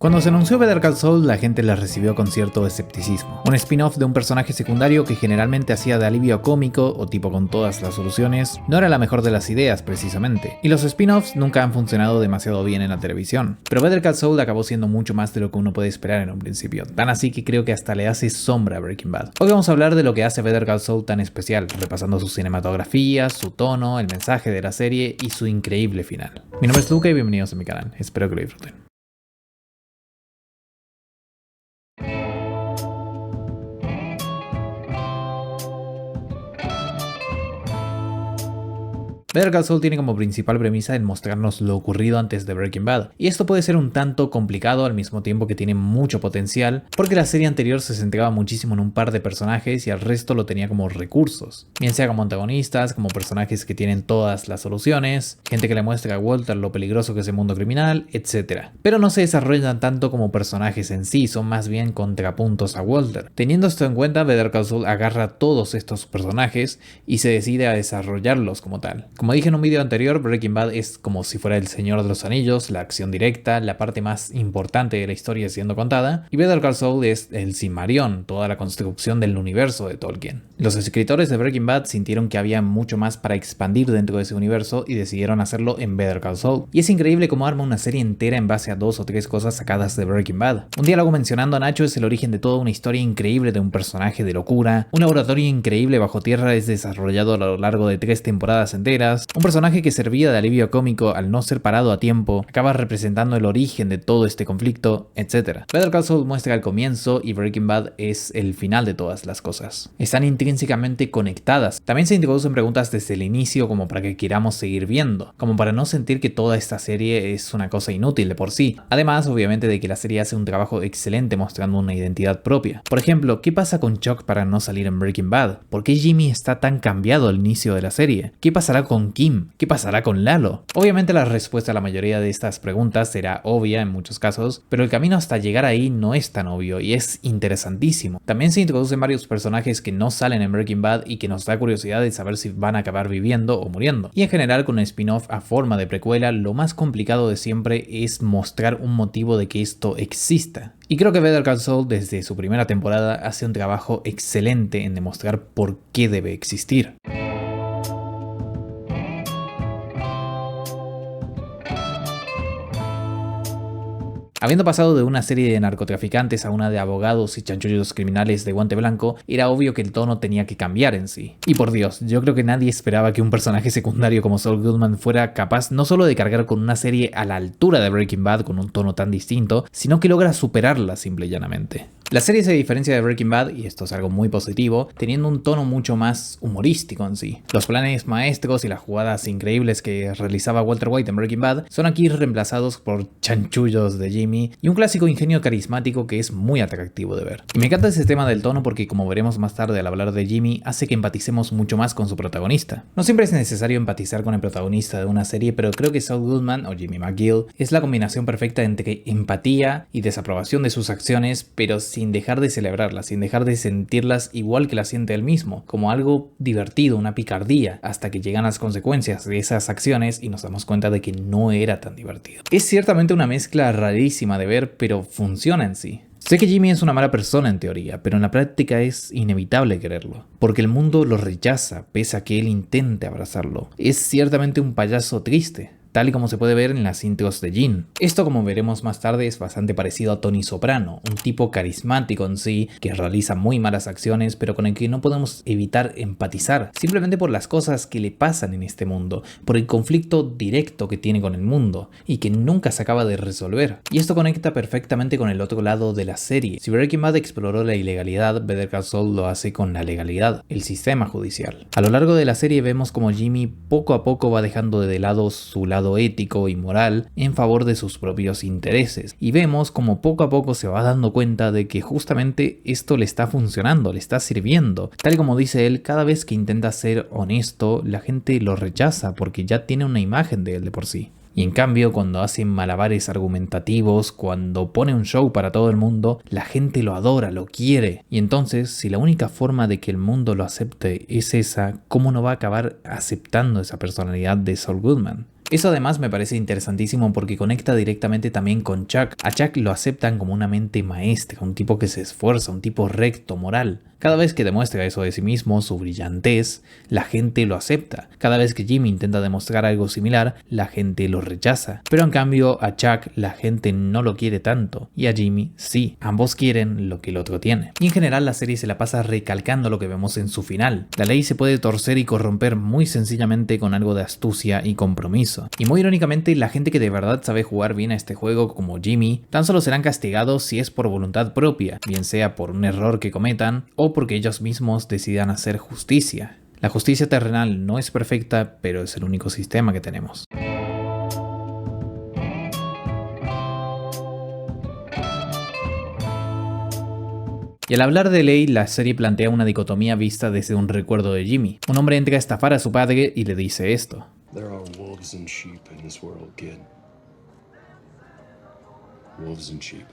Cuando se anunció Better Call Saul, la gente la recibió con cierto escepticismo. Un spin-off de un personaje secundario que generalmente hacía de alivio cómico o tipo con todas las soluciones, no era la mejor de las ideas precisamente, y los spin-offs nunca han funcionado demasiado bien en la televisión. Pero Better Call Saul acabó siendo mucho más de lo que uno puede esperar en un principio, tan así que creo que hasta le hace sombra a Breaking Bad. Hoy vamos a hablar de lo que hace Better Call Saul tan especial, repasando su cinematografía, su tono, el mensaje de la serie y su increíble final. Mi nombre es Luca y bienvenidos a mi canal, espero que lo disfruten. Better Call Saul tiene como principal premisa el mostrarnos lo ocurrido antes de Breaking Bad, y esto puede ser un tanto complicado al mismo tiempo que tiene mucho potencial, porque la serie anterior se centraba muchísimo en un par de personajes y al resto lo tenía como recursos, bien sea como antagonistas, como personajes que tienen todas las soluciones, gente que le muestra a Walter lo peligroso que es el mundo criminal, etc. Pero no se desarrollan tanto como personajes en sí, son más bien contrapuntos a Walter. Teniendo esto en cuenta, Better Call Saul agarra todos estos personajes y se decide a desarrollarlos como tal. Como dije en un video anterior, Breaking Bad es como si fuera el Señor de los Anillos, la acción directa, la parte más importante de la historia siendo contada, y Better Call Saul es el Silmarillion, toda la construcción del universo de Tolkien. Los escritores de Breaking Bad sintieron que había mucho más para expandir dentro de ese universo y decidieron hacerlo en Better Call Saul. Y es increíble cómo arma una serie entera en base a 2 o 3 cosas sacadas de Breaking Bad. Un diálogo mencionando a Nacho es el origen de toda una historia increíble de un personaje de locura, un laboratorio increíble bajo tierra es desarrollado a lo largo de 3 temporadas enteras, un personaje que servía de alivio cómico al no ser parado a tiempo, acaba representando el origen de todo este conflicto, etc. Better Call Saul muestra el comienzo y Breaking Bad es el final de todas las cosas. Están intrínsecamente conectadas. También se introducen preguntas desde el inicio como para que queramos seguir viendo, como para no sentir que toda esta serie es una cosa inútil de por sí. Además, obviamente, de que la serie hace un trabajo excelente mostrando una identidad propia. Por ejemplo, ¿qué pasa con Chuck para no salir en Breaking Bad? ¿Por qué Jimmy está tan cambiado al inicio de la serie? ¿Qué pasará con Kim? ¿Qué pasará con Lalo? Obviamente la respuesta a la mayoría de estas preguntas será obvia en muchos casos, pero el camino hasta llegar ahí no es tan obvio y es interesantísimo. También se introducen varios personajes que no salen en Breaking Bad y que nos da curiosidad de saber si van a acabar viviendo o muriendo. Y en general con un spin-off a forma de precuela, lo más complicado de siempre es mostrar un motivo de que esto exista. Y creo que Better Call Saul desde su primera temporada hace un trabajo excelente en demostrar por qué debe existir. Habiendo pasado de una serie de narcotraficantes a una de abogados y chanchullos criminales de guante blanco, era obvio que el tono tenía que cambiar en sí. Y por Dios, yo creo que nadie esperaba que un personaje secundario como Saul Goodman fuera capaz no solo de cargar con una serie a la altura de Breaking Bad con un tono tan distinto, sino que logra superarla simple y llanamente. La serie se diferencia de Breaking Bad, y esto es algo muy positivo, teniendo un tono mucho más humorístico en sí. Los planes maestros y las jugadas increíbles que realizaba Walter White en Breaking Bad son aquí reemplazados por chanchullos de Jimmy y un clásico ingenio carismático que es muy atractivo de ver. Y me encanta ese tema del tono porque, como veremos más tarde al hablar de Jimmy, hace que empaticemos mucho más con su protagonista. No siempre es necesario empatizar con el protagonista de una serie, pero creo que Saul Goodman o Jimmy McGill es la combinación perfecta entre empatía y desaprobación de sus acciones, pero sin dejar de celebrarlas, sin dejar de sentirlas igual que las siente él mismo, como algo divertido, una picardía, hasta que llegan las consecuencias de esas acciones y nos damos cuenta de que no era tan divertido. Es ciertamente una mezcla rarísima de ver, pero funciona en sí. Sé que Jimmy es una mala persona en teoría, pero en la práctica es inevitable quererlo, porque el mundo lo rechaza pese a que él intente abrazarlo. Es ciertamente un payaso triste, tal y como se puede ver en las intros de Gene. Esto, como veremos más tarde, es bastante parecido a Tony Soprano, un tipo carismático en sí, que realiza muy malas acciones, pero con el que no podemos evitar empatizar, simplemente por las cosas que le pasan en este mundo, por el conflicto directo que tiene con el mundo, y que nunca se acaba de resolver. Y esto conecta perfectamente con el otro lado de la serie. Si Breaking Bad exploró la ilegalidad, Better Call Saul lo hace con la legalidad, el sistema judicial. A lo largo de la serie vemos como Jimmy poco a poco va dejando de lado su lado ético y moral en favor de sus propios intereses, y vemos como poco a poco se va dando cuenta de que justamente esto le está funcionando, le está sirviendo. Tal como dice él, cada vez que intenta ser honesto, la gente lo rechaza porque ya tiene una imagen de él de por sí. Y en cambio, cuando hace malabares argumentativos, cuando pone un show para todo el mundo, la gente lo adora, lo quiere. Y entonces, si la única forma de que el mundo lo acepte es esa, ¿cómo no va a acabar aceptando esa personalidad de Saul Goodman? Eso además me parece interesantísimo porque conecta directamente también con Chuck. A Chuck lo aceptan como una mente maestra, un tipo que se esfuerza, un tipo recto, moral. Cada vez que demuestra eso de sí mismo, su brillantez, la gente lo acepta. Cada vez que Jimmy intenta demostrar algo similar, la gente lo rechaza. Pero en cambio a Chuck la gente no lo quiere tanto y a Jimmy sí. Ambos quieren lo que el otro tiene. Y en general la serie se la pasa recalcando lo que vemos en su final. La ley se puede torcer y corromper muy sencillamente con algo de astucia y compromiso. Y muy irónicamente, la gente que de verdad sabe jugar bien a este juego como Jimmy, tan solo serán castigados si es por voluntad propia, bien sea por un error que cometan o porque ellos mismos decidan hacer justicia. La justicia terrenal no es perfecta, pero es el único sistema que tenemos. Y al hablar de ley, la serie plantea una dicotomía vista desde un recuerdo de Jimmy. Un hombre entra a estafar a su padre y le dice esto. There are wolves and sheep in this world, kid. Wolves and sheep.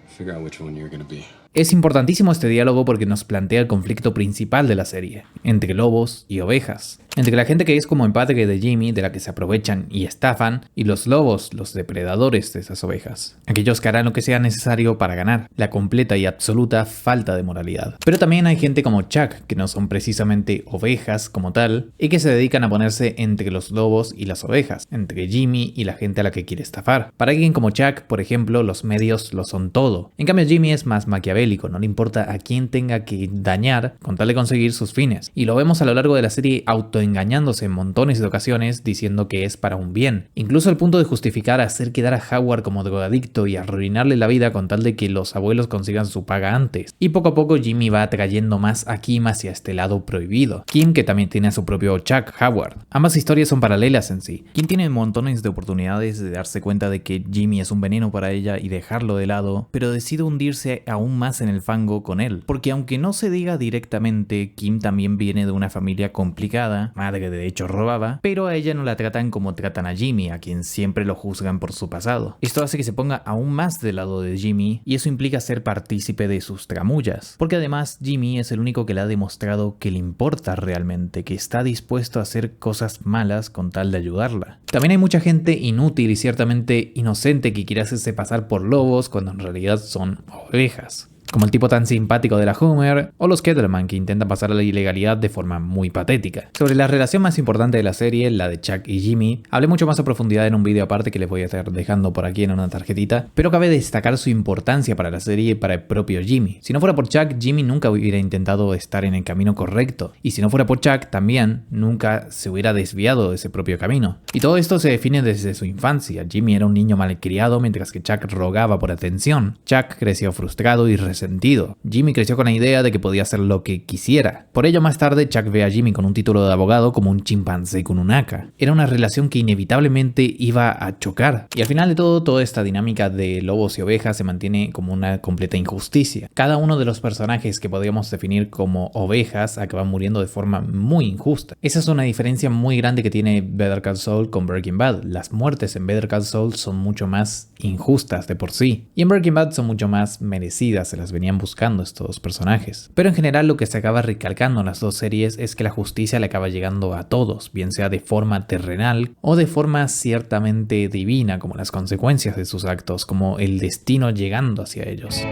Figure out which one you're gonna be. Es importantísimo este diálogo porque nos plantea el conflicto principal de la serie, entre lobos y ovejas. Entre la gente que es como el padre de Jimmy, de la que se aprovechan y estafan, y los lobos, los depredadores de esas ovejas. Aquellos que harán lo que sea necesario para ganar, la completa y absoluta falta de moralidad. Pero también hay gente como Chuck, que no son precisamente ovejas como tal, y que se dedican a ponerse entre los lobos y las ovejas, entre Jimmy y la gente a la que quiere estafar. Para alguien como Chuck, por ejemplo, los medios lo son todo. En cambio Jimmy es más maquiavélico, no le importa a quién tenga que dañar con tal de conseguir sus fines. Y lo vemos a lo largo de la serie autoengañándose en montones de ocasiones diciendo que es para un bien. Incluso al punto de justificar hacer quedar a Howard como drogadicto y arruinarle la vida con tal de que los abuelos consigan su paga antes. Y poco a poco Jimmy va atrayendo más a Kim hacia este lado prohibido. Kim, que también tiene a su propio Chuck Howard. Ambas historias son paralelas en sí. Kim tiene montones de oportunidades de darse cuenta de que Jimmy es un veneno para ella y dejarlo de lado, pero decide hundirse aún más en el fango con él. Porque aunque no se diga directamente, Kim también viene de una familia complicada, madre de hecho robaba, pero a ella no la tratan como tratan a Jimmy, a quien siempre lo juzgan por su pasado. Esto hace que se ponga aún más del lado de Jimmy y eso implica ser partícipe de sus tramullas. Porque además Jimmy es el único que le ha demostrado que le importa realmente, que está dispuesto a hacer cosas malas con tal de ayudarla. También hay mucha gente inútil y ciertamente inocente que quiere hacerse pasar por lobos cuando en realidad son ovejas. Como el tipo tan simpático de la Homer, o los Kettleman que intentan pasar a la ilegalidad de forma muy patética. Sobre la relación más importante de la serie, la de Chuck y Jimmy, hablé mucho más a profundidad en un vídeo aparte que les voy a estar dejando por aquí en una tarjetita, pero cabe destacar su importancia para la serie y para el propio Jimmy. Si no fuera por Chuck, Jimmy nunca hubiera intentado estar en el camino correcto, y si no fuera por Chuck, también nunca se hubiera desviado de ese propio camino. Y todo esto se define desde su infancia. Jimmy era un niño malcriado mientras que Chuck rogaba por atención. Chuck creció frustrado y sentido. Jimmy creció con la idea de que podía hacer lo que quisiera. Por ello más tarde Chuck ve a Jimmy con un título de abogado como un chimpancé con un haka. Era una relación que inevitablemente iba a chocar. Y al final de todo, toda esta dinámica de lobos y ovejas se mantiene como una completa injusticia. Cada uno de los personajes que podríamos definir como ovejas acaban muriendo de forma muy injusta. Esa es una diferencia muy grande que tiene Better Call Saul con Breaking Bad. Las muertes en Better Call Saul son mucho más injustas de por sí. Y en Breaking Bad son mucho más merecidas, se las venían buscando estos personajes. Pero en general lo que se acaba recalcando en las dos series es que la justicia le acaba llegando a todos, bien sea de forma terrenal o de forma ciertamente divina, como las consecuencias de sus actos, como el destino llegando hacia ellos.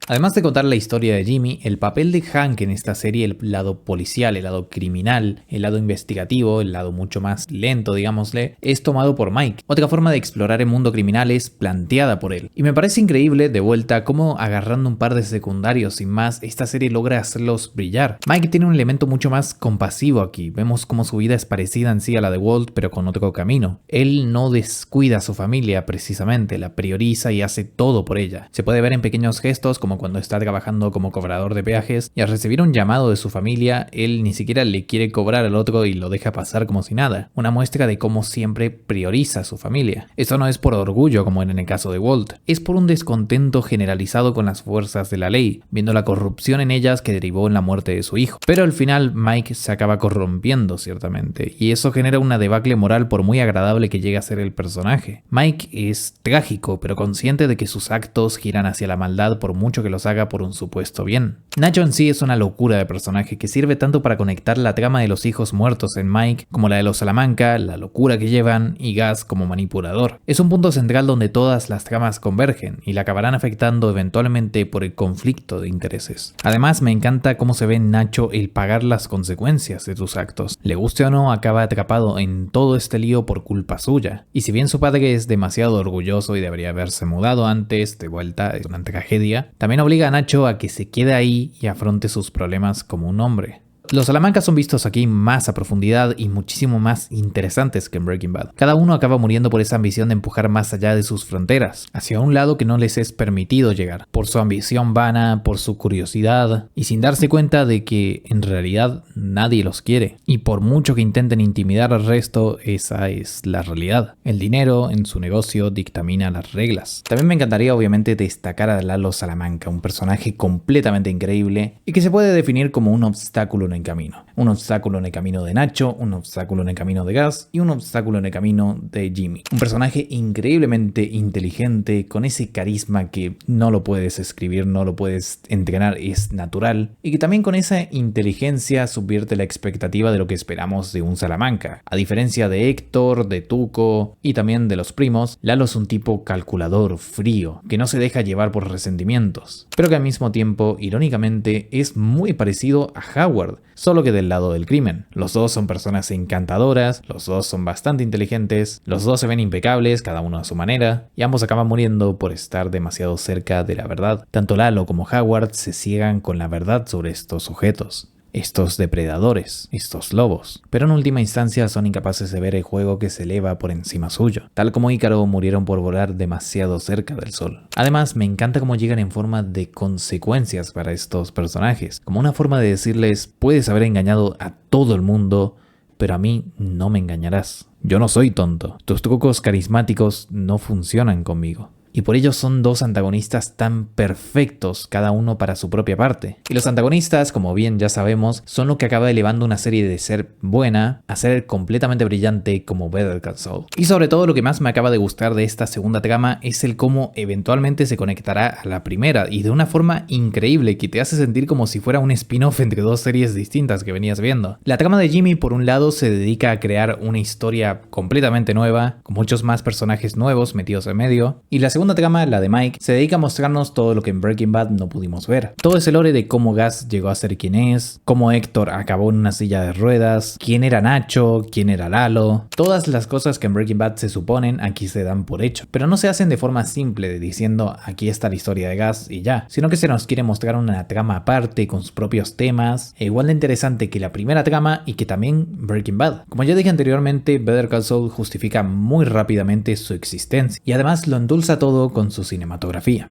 Además de contar la historia de Jimmy, el papel de Hank en esta serie, el lado policial, el lado criminal, el lado investigativo, el lado mucho más lento, digámosle, es tomado por Mike. Otra forma de explorar el mundo criminal es planteada por él. Y me parece increíble, de vuelta, cómo agarrando un par de secundarios sin más, esta serie logra hacerlos brillar. Mike tiene un elemento mucho más compasivo aquí. Vemos cómo su vida es parecida en sí a la de Walt, pero con otro camino. Él no descuida a su familia precisamente, la prioriza y hace todo por ella. Se puede ver en pequeños gestos como cuando está trabajando como cobrador de peajes y al recibir un llamado de su familia, él ni siquiera le quiere cobrar al otro y lo deja pasar como si nada. Una muestra de cómo siempre prioriza a su familia. Esto no es por orgullo como en el caso de Walt, es por un descontento generalizado con las fuerzas de la ley, viendo la corrupción en ellas que derivó en la muerte de su hijo. Pero al final Mike se acaba corrompiendo ciertamente, y eso genera una debacle moral por muy agradable que llegue a ser el personaje. Mike es trágico, pero consciente de que sus actos giran hacia la maldad por mucho que los haga por un supuesto bien. Nacho en sí es una locura de personaje que sirve tanto para conectar la trama de los hijos muertos en Mike como la de los Salamanca, la locura que llevan y Gus como manipulador. Es un punto central donde todas las tramas convergen y la acabarán afectando eventualmente por el conflicto de intereses. Además me encanta cómo se ve en Nacho el pagar las consecuencias de sus actos. Le guste o no, acaba atrapado en todo este lío por culpa suya. Y si bien su padre es demasiado orgulloso y debería haberse mudado antes, de vuelta es una tragedia, también obliga a Nacho a que se quede ahí y afronte sus problemas como un hombre. Los Salamanca son vistos aquí más a profundidad y muchísimo más interesantes que en Breaking Bad. Cada uno acaba muriendo por esa ambición de empujar más allá de sus fronteras, hacia un lado que no les es permitido llegar, por su ambición vana, por su curiosidad, y sin darse cuenta de que en realidad nadie los quiere. Y por mucho que intenten intimidar al resto, esa es la realidad. El dinero en su negocio dictamina las reglas. También me encantaría obviamente destacar a Lalo Salamanca, un personaje completamente increíble y que se puede definir como un obstáculo en el camino. Un obstáculo en el camino de Nacho, un obstáculo en el camino de Gus y un obstáculo en el camino de Jimmy. Un personaje increíblemente inteligente, con ese carisma que no lo puedes escribir, no lo puedes entrenar, es natural. Y que también con esa inteligencia subvierte la expectativa de lo que esperamos de un Salamanca. A diferencia de Héctor, de Tuco y también de los primos, Lalo es un tipo calculador, frío, que no se deja llevar por resentimientos. Pero que al mismo tiempo, irónicamente, es muy parecido a Howard, solo que del lado del crimen. Los dos son personas encantadoras, los dos son bastante inteligentes, los dos se ven impecables, cada uno a su manera, y ambos acaban muriendo por estar demasiado cerca de la verdad. Tanto Lalo como Howard se ciegan con la verdad sobre estos sujetos. Estos depredadores, estos lobos, pero en última instancia son incapaces de ver el juego que se eleva por encima suyo. Tal como Ícaro, murieron por volar demasiado cerca del sol. Además, me encanta cómo llegan en forma de consecuencias para estos personajes, como una forma de decirles: puedes haber engañado a todo el mundo, pero a mí no me engañarás. Yo no soy tonto. Tus trucos carismáticos no funcionan conmigo. Y por ello son dos antagonistas tan perfectos, cada uno para su propia parte. Y los antagonistas, como bien ya sabemos, son lo que acaba elevando una serie de ser buena a ser completamente brillante como Better Call Saul. Y sobre todo lo que más me acaba de gustar de esta segunda trama es el cómo eventualmente se conectará a la primera y de una forma increíble que te hace sentir como si fuera un spin-off entre dos series distintas que venías viendo. La trama de Jimmy, por un lado, se dedica a crear una historia completamente nueva, con muchos más personajes nuevos metidos en medio, y la segunda trama, la de Mike, se dedica a mostrarnos todo lo que en Breaking Bad no pudimos ver. Todo ese lore de cómo Gus llegó a ser quien es, cómo Héctor acabó en una silla de ruedas, quién era Nacho, quién era Lalo. Todas las cosas que en Breaking Bad se suponen aquí se dan por hecho, pero no se hacen de forma simple de diciendo aquí está la historia de Gus y ya, sino que se nos quiere mostrar una trama aparte con sus propios temas, e igual de interesante que la primera trama y que también Breaking Bad. Como ya dije anteriormente, Better Call Saul justifica muy rápidamente su existencia y además lo endulza todo con su cinematografía.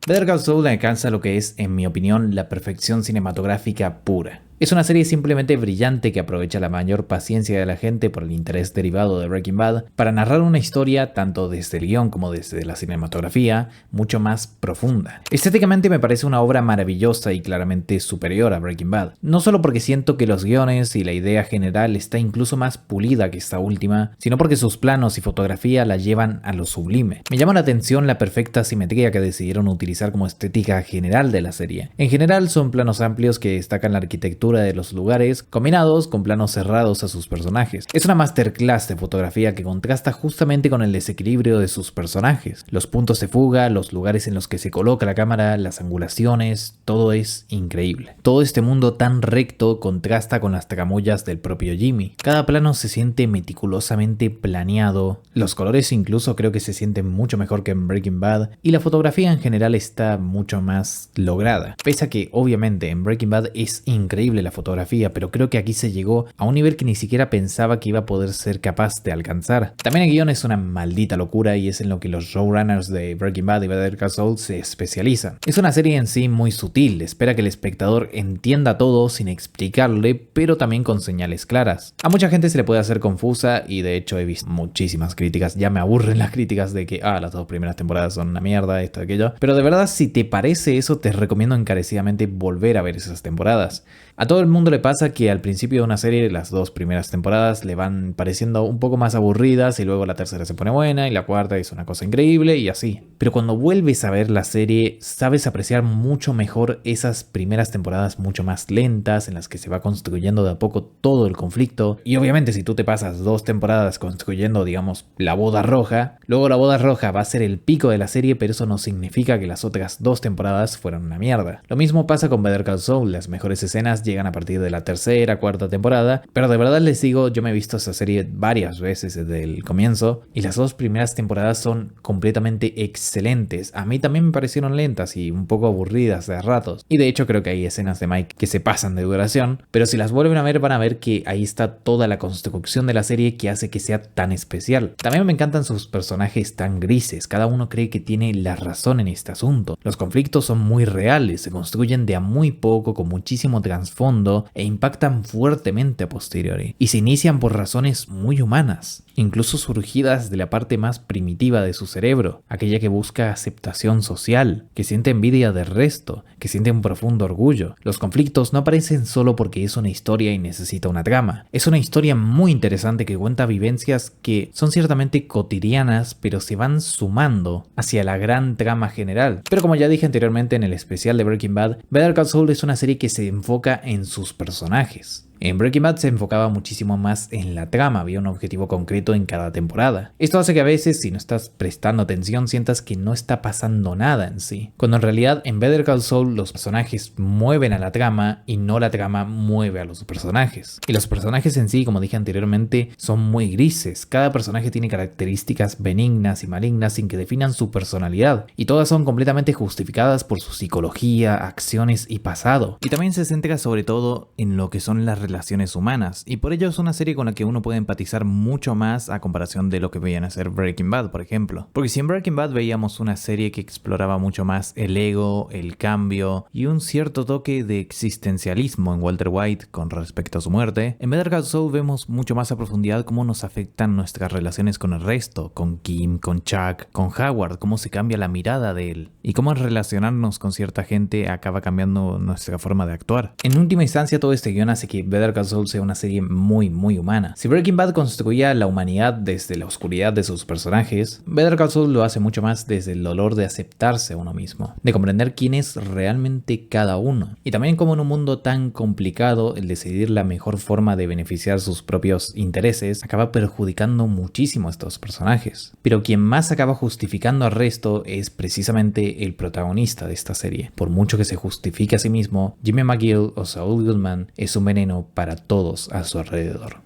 Better Call Saul alcanza lo que es, en mi opinión, la perfección cinematográfica pura. Es una serie simplemente brillante que aprovecha la mayor paciencia de la gente por el interés derivado de Breaking Bad para narrar una historia, tanto desde el guión como desde la cinematografía, mucho más profunda. Estéticamente me parece una obra maravillosa y claramente superior a Breaking Bad. No solo porque siento que los guiones y la idea general está incluso más pulida que esta última, sino porque sus planos y fotografía la llevan a lo sublime. Me llama la atención la perfecta simetría que decidieron utilizar como estética general de la serie. En general son planos amplios que destacan la arquitectura de los lugares, combinados con planos cerrados a sus personajes. Es una masterclass de fotografía que contrasta justamente con el desequilibrio de sus personajes. Los puntos de fuga, los lugares en los que se coloca la cámara, las angulaciones, todo es increíble. Todo este mundo tan recto contrasta con las tramoyas del propio Jimmy. Cada plano se siente meticulosamente planeado, los colores incluso creo que se sienten mucho mejor que en Breaking Bad, y la fotografía en general está mucho más lograda. Pese a que obviamente en Breaking Bad es increíble la fotografía, pero creo que aquí se llegó a un nivel que ni siquiera pensaba que iba a poder ser capaz de alcanzar. También el guión es una maldita locura y es en lo que los showrunners de Breaking Bad y Better Call Saul se especializan. Es una serie en sí muy sutil, espera que el espectador entienda todo sin explicarle, pero también con señales claras. A mucha gente se le puede hacer confusa y de hecho he visto muchísimas críticas, ya me aburren las críticas de que las dos primeras temporadas son una mierda, esto, aquello, pero de verdad si te parece eso te recomiendo encarecidamente volver a ver esas temporadas. A todo el mundo le pasa que al principio de una serie las 2 primeras temporadas le van pareciendo un poco más aburridas y luego la tercera se pone buena y la cuarta es una cosa increíble y así. Pero cuando vuelves a ver la serie sabes apreciar mucho mejor esas primeras temporadas mucho más lentas en las que se va construyendo de a poco todo el conflicto. Y obviamente si tú te pasas 2 temporadas construyendo, digamos, la boda roja, luego la boda roja va a ser el pico de la serie, pero eso no significa que las otras 2 temporadas fueran una mierda. Lo mismo pasa con Better Call Saul, las mejores escenas llegan a partir de la tercera, cuarta temporada, pero de verdad les digo, yo me he visto esa serie varias veces desde el comienzo y las 2 primeras temporadas son completamente excelentes. A mí también me parecieron lentas y un poco aburridas de ratos, y de hecho creo que hay escenas de Mike que se pasan de duración, pero si las vuelven a ver van a ver que ahí está toda la construcción de la serie que hace que sea tan especial. También me encantan sus personajes tan grises, cada uno cree que tiene la razón en este asunto. Los conflictos son muy reales, se construyen de a muy poco con muchísimo trasfondo e impactan fuertemente a posteriori, y se inician por razones muy humanas, incluso surgidas de la parte más primitiva de su cerebro, aquella que busca aceptación social, que siente envidia del resto, que siente un profundo orgullo. Los conflictos no aparecen solo porque es una historia y necesita una trama. Es una historia muy interesante que cuenta vivencias que son ciertamente cotidianas, pero se van sumando hacia la gran trama general. Pero como ya dije anteriormente en el especial de Breaking Bad, Better Call Saul es una serie que se enfoca en sus personajes. En Breaking Bad se enfocaba muchísimo más en la trama, había un objetivo concreto en cada temporada. Esto hace que a veces, si no estás prestando atención, sientas que no está pasando nada en sí, cuando en realidad en Better Call Saul los personajes mueven a la trama y no la trama mueve a los personajes. Y los personajes en sí, como dije anteriormente, son muy grises. Cada personaje tiene características benignas y malignas sin que definan su personalidad, y todas son completamente justificadas por su psicología, acciones y pasado. Y también se centra sobre todo en lo que son las relaciones humanas, y por ello es una serie con la que uno puede empatizar mucho más a comparación de lo que veían hacer Breaking Bad, por ejemplo. Porque si en Breaking Bad veíamos una serie que exploraba mucho más el ego, el cambio y un cierto toque de existencialismo en Walter White con respecto a su muerte, en Better Call Saul vemos mucho más a profundidad cómo nos afectan nuestras relaciones con el resto, con Kim, con Chuck, con Howard, cómo se cambia la mirada de él y cómo relacionarnos con cierta gente acaba cambiando nuestra forma de actuar. En última instancia, todo este guión hace que Better Call Saul sea una serie muy humana. Si Breaking Bad construía la humanidad desde la oscuridad de sus personajes, Better Call Saul lo hace mucho más desde el dolor de aceptarse a uno mismo, de comprender quién es realmente cada uno, y también como en un mundo tan complicado el decidir la mejor forma de beneficiar sus propios intereses acaba perjudicando muchísimo a estos personajes. Pero quien más acaba justificando al resto es precisamente el protagonista de esta serie. Por mucho que se justifique a sí mismo, Jimmy McGill o Saul Goodman es un veneno para todos a su alrededor.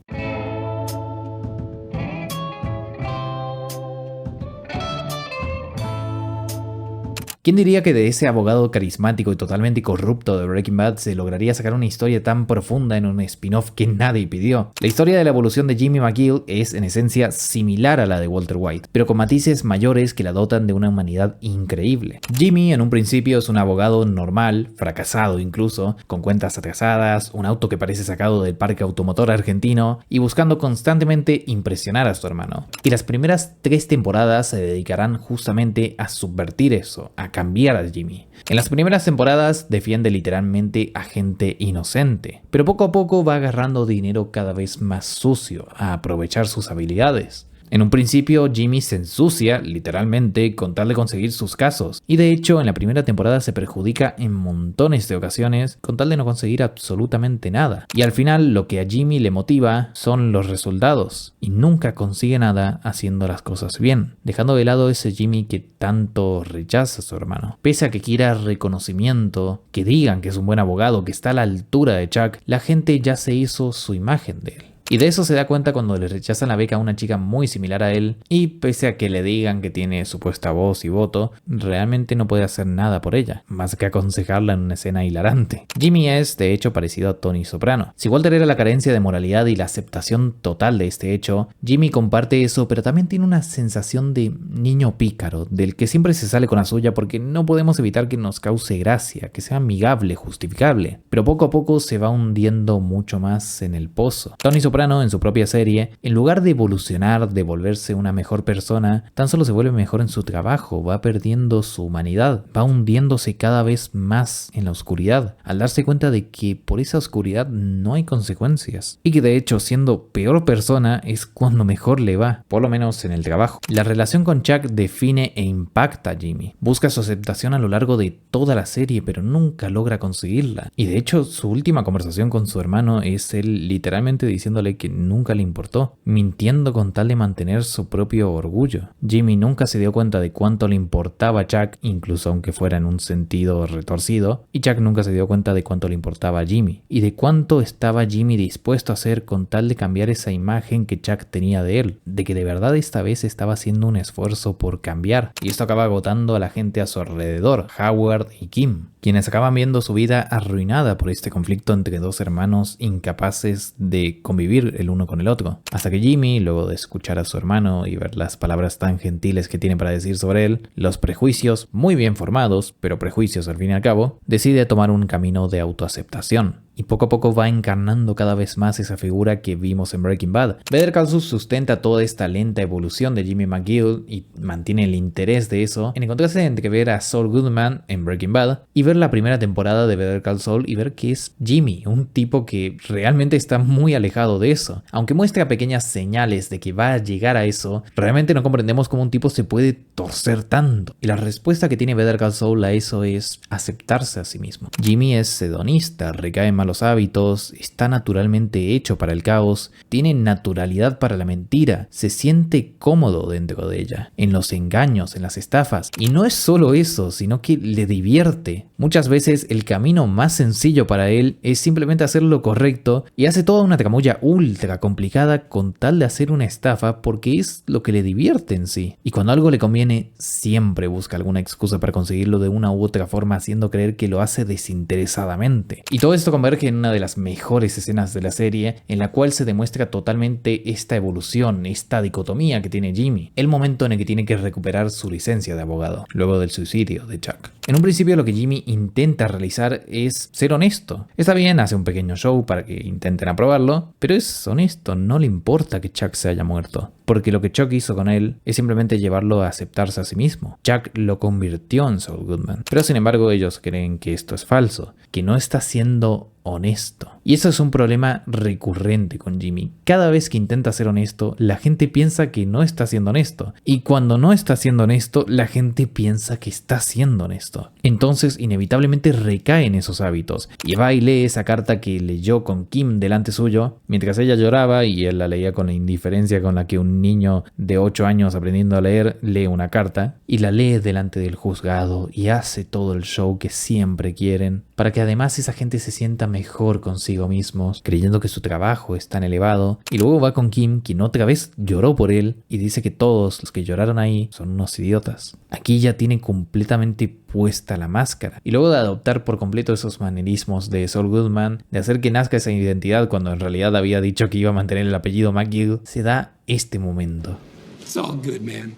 ¿Quién diría que de ese abogado carismático y totalmente corrupto de Breaking Bad se lograría sacar una historia tan profunda en un spin-off que nadie pidió? La historia de la evolución de Jimmy McGill es en esencia similar a la de Walter White, pero con matices mayores que la dotan de una humanidad increíble. Jimmy en un principio es un abogado normal, fracasado incluso, con cuentas atrasadas, un auto que parece sacado del parque automotor argentino y buscando constantemente impresionar a su hermano. Y las primeras 3 temporadas se dedicarán justamente a subvertir eso, a cambiar a Jimmy. En las primeras temporadas defiende literalmente a gente inocente, pero poco a poco va agarrando dinero cada vez más sucio a aprovechar sus habilidades. En un principio, Jimmy se ensucia, literalmente, con tal de conseguir sus casos, y de hecho en la primera temporada se perjudica en montones de ocasiones con tal de no conseguir absolutamente nada. Y al final lo que a Jimmy le motiva son los resultados, y nunca consigue nada haciendo las cosas bien, dejando de lado ese Jimmy que tanto rechaza a su hermano. Pese a que quiera reconocimiento, que digan que es un buen abogado, que está a la altura de Chuck, la gente ya se hizo su imagen de él. Y de eso se da cuenta cuando le rechazan la beca a una chica muy similar a él, y pese a que le digan que tiene supuesta voz y voto, realmente no puede hacer nada por ella, más que aconsejarla en una escena hilarante. Jimmy es, de hecho, parecido a Tony Soprano. Si Walter era la carencia de moralidad y la aceptación total de este hecho, Jimmy comparte eso, pero también tiene una sensación de niño pícaro, del que siempre se sale con la suya porque no podemos evitar que nos cause gracia, que sea amigable, justificable, pero poco a poco se va hundiendo mucho más en el pozo. Tony Soprano Soprano, en su propia serie, en lugar de evolucionar, de volverse una mejor persona, tan solo se vuelve mejor en su trabajo, va perdiendo su humanidad, va hundiéndose cada vez más en la oscuridad, al darse cuenta de que por esa oscuridad no hay consecuencias. Y que de hecho, siendo peor persona es cuando mejor le va, por lo menos en el trabajo. La relación con Chuck define e impacta a Jimmy. Busca su aceptación a lo largo de toda la serie, pero nunca logra conseguirla. Y de hecho, su última conversación con su hermano es él literalmente diciéndole que nunca le importó, mintiendo con tal de mantener su propio orgullo. Jimmy nunca se dio cuenta de cuánto le importaba a Chuck, incluso aunque fuera en un sentido retorcido, y Chuck nunca se dio cuenta de cuánto le importaba a Jimmy, y de cuánto estaba Jimmy dispuesto a hacer con tal de cambiar esa imagen que Chuck tenía de él, de que de verdad esta vez estaba haciendo un esfuerzo por cambiar, y esto acaba agotando a la gente a su alrededor, Howard y Kim, quienes acaban viendo su vida arruinada por este conflicto entre dos hermanos incapaces de convivir el uno con el otro. Hasta que Jimmy, luego de escuchar a su hermano y ver las palabras tan gentiles que tiene para decir sobre él, los prejuicios muy bien formados, pero prejuicios al fin y al cabo, decide tomar un camino de autoaceptación. Y poco a poco va encarnando cada vez más esa figura que vimos en Breaking Bad. Better Call Saul sustenta toda esta lenta evolución de Jimmy McGill y mantiene el interés de eso en encontrarse entre ver a Saul Goodman en Breaking Bad y ver la primera temporada de Better Call Saul y ver que es Jimmy, un tipo que realmente está muy alejado de eso. Aunque muestra pequeñas señales de que va a llegar a eso, realmente no comprendemos cómo un tipo se puede torcer tanto. Y la respuesta que tiene Better Call Saul a eso es aceptarse a sí mismo. Jimmy es hedonista, recae en malos hábitos, está naturalmente hecho para el caos, tiene naturalidad para la mentira, se siente cómodo dentro de ella, en los engaños, en las estafas. Y no es solo eso, sino que le divierte. Muchas veces el camino más sencillo para él es simplemente hacer lo correcto y hace toda una tramoya ultra complicada con tal de hacer una estafa porque es lo que le divierte en sí. Y cuando algo le conviene, siempre busca alguna excusa para conseguirlo de una u otra forma, haciendo creer que lo hace desinteresadamente. Y todo esto converge en una de las mejores escenas de la serie, en la cual se demuestra totalmente esta evolución, esta dicotomía que tiene Jimmy. El momento en el que tiene que recuperar su licencia de abogado, luego del suicidio de Chuck. En un principio lo que Jimmy intenta realizar es ser honesto. Está bien, hace un pequeño show para que intenten aprobarlo, pero es honesto, no le importa que Chuck se haya muerto. Porque lo que Chuck hizo con él es simplemente llevarlo a aceptarse a sí mismo. Chuck lo convirtió en Saul Goodman. Pero sin embargo ellos creen que esto es falso, que no está siendo honesto. Y eso es un problema recurrente con Jimmy. Cada vez que intenta ser honesto, la gente piensa que no está siendo honesto. Y cuando no está siendo honesto, la gente piensa que está siendo honesto. Entonces, inevitablemente recae en esos hábitos. Y va y lee esa carta que leyó con Kim delante suyo, mientras ella lloraba y él la leía con la indiferencia con la que un niño de 8 años aprendiendo a leer lee una carta. Y la lee delante del juzgado y hace todo el show que siempre quieren, para que además esa gente se sienta mejor consigo mismos, creyendo que su trabajo es tan elevado. Y luego va con Kim, quien otra vez lloró por él, y dice que todos los que lloraron ahí son unos idiotas. Aquí ya tiene completamente puesta la máscara. Y luego de adoptar por completo esos manerismos de Saul Goodman, de hacer que nazca esa identidad cuando en realidad había dicho que iba a mantener el apellido McGill, se da este momento. It's all good, man.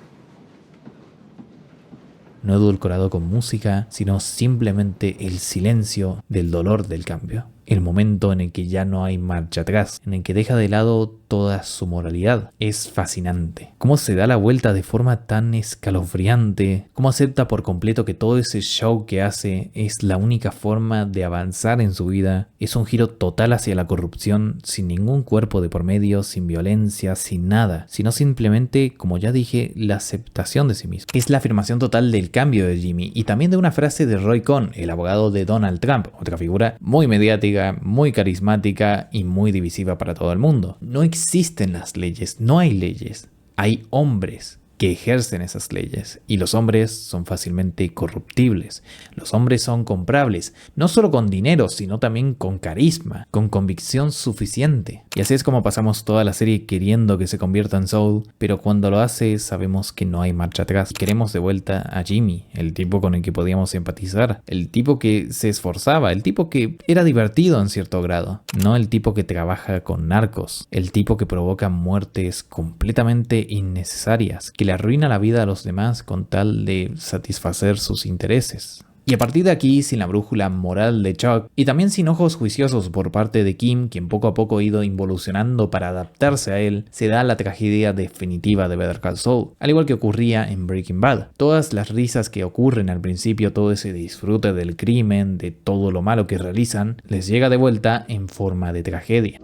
No edulcorado con música, sino simplemente el silencio del dolor del cambio. El momento en el que ya no hay marcha atrás, en el que deja de lado toda su moralidad. Es fascinante. Cómo se da la vuelta de forma tan escalofriante, cómo acepta por completo que todo ese show que hace es la única forma de avanzar en su vida. Es un giro total hacia la corrupción, sin ningún cuerpo de por medio, sin violencia, sin nada, sino simplemente, como ya dije, la aceptación de sí mismo. Es la afirmación total del cambio de Jimmy, y también de una frase de Roy Cohn, el abogado de Donald Trump, otra figura muy mediática, muy carismática y muy divisiva para todo el mundo. No existen las leyes, no hay leyes, hay hombres que ejercen esas leyes, y los hombres son fácilmente corruptibles. Los hombres son comprables, no solo con dinero, sino también con carisma, con convicción suficiente. Y así es como pasamos toda la serie queriendo que se convierta en Saul, pero cuando lo hace sabemos que no hay marcha atrás. Queremos de vuelta a Jimmy, el tipo con el que podíamos empatizar, el tipo que se esforzaba, el tipo que era divertido en cierto grado, no el tipo que trabaja con narcos, el tipo que provoca muertes completamente innecesarias, que le arruina la vida a los demás con tal de satisfacer sus intereses. Y a partir de aquí, sin la brújula moral de Chuck y también sin ojos juiciosos por parte de Kim, quien poco a poco ha ido involucionando para adaptarse a él, se da la tragedia definitiva de Better Call Saul, al igual que ocurría en Breaking Bad. Todas las risas que ocurren al principio, todo ese disfrute del crimen, de todo lo malo que realizan, les llega de vuelta en forma de tragedia.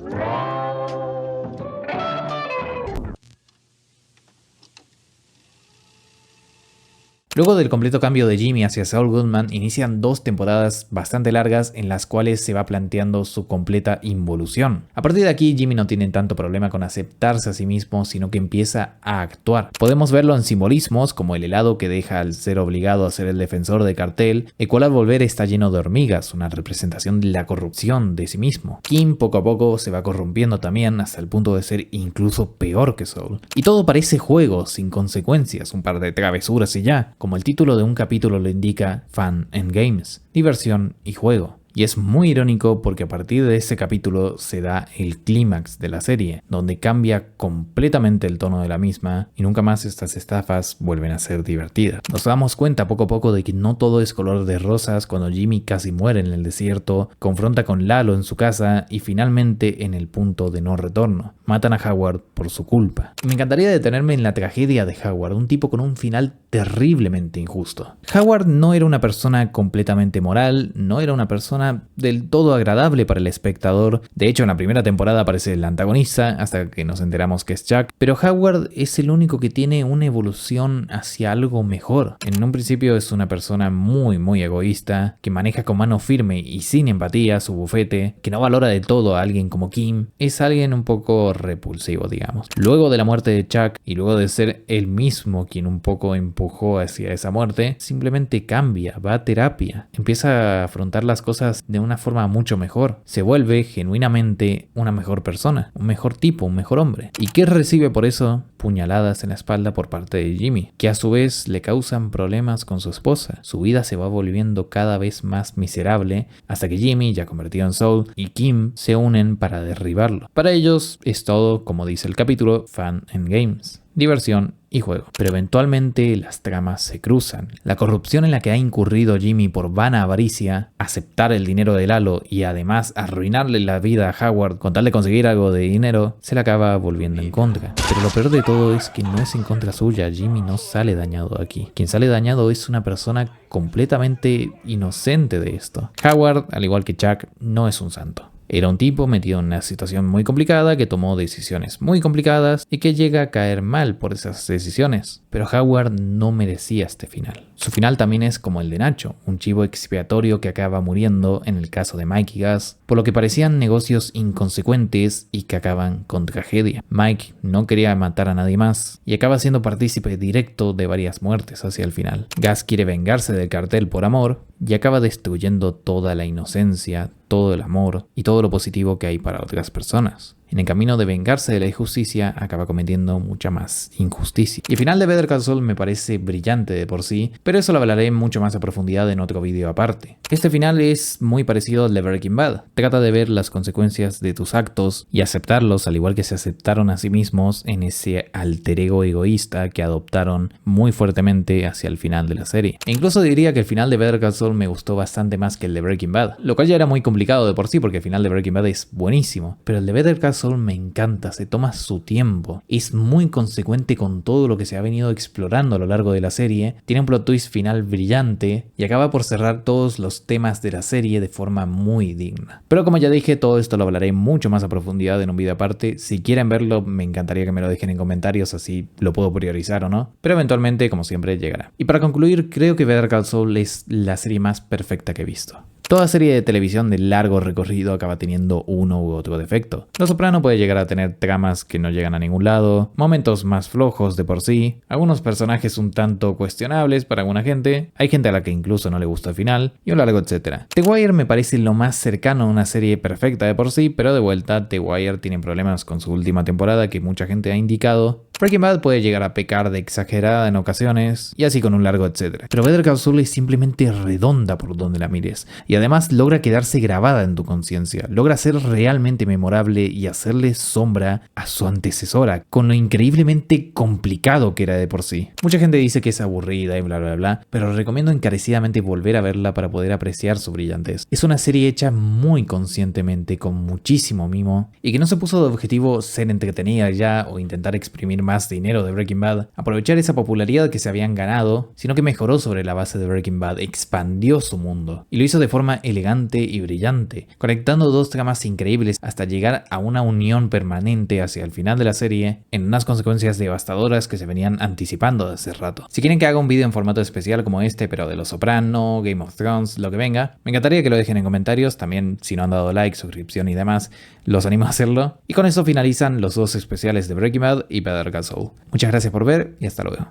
Luego del completo cambio de Jimmy hacia Saul Goodman, inician 2 temporadas bastante largas en las cuales se va planteando su completa involución. A partir de aquí, Jimmy no tiene tanto problema con aceptarse a sí mismo, sino que empieza a actuar. Podemos verlo en simbolismos como el helado que deja al ser obligado a ser el defensor del cartel, el cual al volver está lleno de hormigas, una representación de la corrupción de sí mismo. Kim poco a poco se va corrompiendo también hasta el punto de ser incluso peor que Saul. Y todo parece juego, sin consecuencias, un par de travesuras y ya. Como el título de un capítulo lo indica, Fun and Games, diversión y juego. Y es muy irónico porque a partir de ese capítulo se da el clímax de la serie, donde cambia completamente el tono de la misma y nunca más estas estafas vuelven a ser divertidas. Nos damos cuenta poco a poco de que no todo es color de rosas cuando Jimmy casi muere en el desierto, confronta con Lalo en su casa y finalmente en el punto de no retorno. Matan a Howard por su culpa. Me encantaría detenerme en la tragedia de Howard, un tipo con un final terriblemente injusto. Howard no era una persona completamente moral, no era una persona del todo agradable para el espectador. De hecho, en la primera temporada aparece el antagonista hasta que nos enteramos que es Chuck, pero Howard es el único que tiene una evolución hacia algo mejor. En un principio es una persona muy egoísta, que maneja con mano firme y sin empatía su bufete, que no valora del todo a alguien como Kim. Es alguien un poco repulsivo, digamos. Luego de la muerte de Chuck y luego de ser él mismo quien un poco empujó hacia esa muerte, simplemente cambia, va a terapia, empieza a afrontar las cosas de una forma mucho mejor. Se vuelve genuinamente una mejor persona, un mejor tipo, un mejor hombre. ¿Y qué recibe por eso? Puñaladas en la espalda por parte de Jimmy, que a su vez le causan problemas con su esposa. Su vida se va volviendo cada vez más miserable hasta que Jimmy, ya convertido en Saul, y Kim se unen para derribarlo. Para ellos es todo, como dice el capítulo, Fun and Games, diversión y juego. Pero eventualmente las tramas se cruzan. La corrupción en la que ha incurrido Jimmy por vana avaricia, aceptar el dinero de Lalo y además arruinarle la vida a Howard con tal de conseguir algo de dinero, se le acaba volviendo en contra. Pero lo peor de todo es que no es en contra suya. Jimmy no sale dañado aquí. Quien sale dañado es una persona completamente inocente de esto. Howard, al igual que Chuck, no es un santo. Era un tipo metido en una situación muy complicada, que tomó decisiones muy complicadas y que llega a caer mal por esas decisiones. Pero Howard no merecía este final. Su final también es como el de Nacho, un chivo expiatorio que acaba muriendo en el caso de Mike y Gus, por lo que parecían negocios inconsecuentes y que acaban con tragedia. Mike no quería matar a nadie más y acaba siendo partícipe directo de varias muertes hacia el final. Gus quiere vengarse del cartel por amor y acaba destruyendo toda la inocencia, todo el amor y todo lo positivo que hay para otras personas. En el camino de vengarse de la injusticia, acaba cometiendo mucha más injusticia. Y el final de Better Call Saul me parece brillante de por sí, pero eso lo hablaré mucho más a profundidad en otro vídeo aparte. Este final es muy parecido al de Breaking Bad. Trata de ver las consecuencias de tus actos y aceptarlos, al igual que se aceptaron a sí mismos en ese alter ego egoísta que adoptaron muy fuertemente hacia el final de la serie. E incluso diría que el final de Better Call Saul me gustó bastante más que el de Breaking Bad, lo cual ya era muy complicado de por sí porque el final de Breaking Bad es buenísimo, pero el de Better Call Saul me encanta, se toma su tiempo, es muy consecuente con todo lo que se ha venido explorando a lo largo de la serie, tiene un plot twist final brillante y acaba por cerrar todos los temas de la serie de forma muy digna. Pero como ya dije, todo esto lo hablaré mucho más a profundidad en un video aparte. Si quieren verlo, me encantaría que me lo dejen en comentarios, así lo puedo priorizar o no, pero eventualmente, como siempre, llegará. Y para concluir, creo que Better Call Saul es la serie más perfecta que he visto. Toda serie de televisión de largo recorrido acaba teniendo uno u otro defecto. Los Soprano puede llegar a tener tramas que no llegan a ningún lado, momentos más flojos de por sí, algunos personajes un tanto cuestionables para alguna gente, hay gente a la que incluso no le gusta el final, y un largo etcétera. The Wire me parece lo más cercano a una serie perfecta de por sí, pero de vuelta The Wire tiene problemas con su última temporada que mucha gente ha indicado, Breaking Bad puede llegar a pecar de exagerada en ocasiones, y así con un largo etcétera. Pero Better Call Saul es simplemente redonda por donde la mires, y además logra quedarse grabada en tu conciencia, logra ser realmente memorable y hacerle sombra a su antecesora, con lo increíblemente complicado que era de por sí. Mucha gente dice que es aburrida y bla bla bla, pero recomiendo encarecidamente volver a verla para poder apreciar su brillantez. Es una serie hecha muy conscientemente, con muchísimo mimo, y que no se puso de objetivo ser entretenida ya o intentar exprimir más dinero de Breaking Bad, aprovechar esa popularidad que se habían ganado, sino que mejoró sobre la base de Breaking Bad, expandió su mundo, y lo hizo de forma elegante y brillante, conectando dos tramas increíbles hasta llegar a una unión permanente hacia el final de la serie, en unas consecuencias devastadoras que se venían anticipando de hace rato. Si quieren que haga un vídeo en formato especial como este, pero de Los Soprano, Game of Thrones, lo que venga, me encantaría que lo dejen en comentarios. También, si no han dado like, suscripción y demás, los animo a hacerlo. Y con eso finalizan los dos especiales de Breaking Bad y Better Call Saul. Muchas gracias por ver y hasta luego.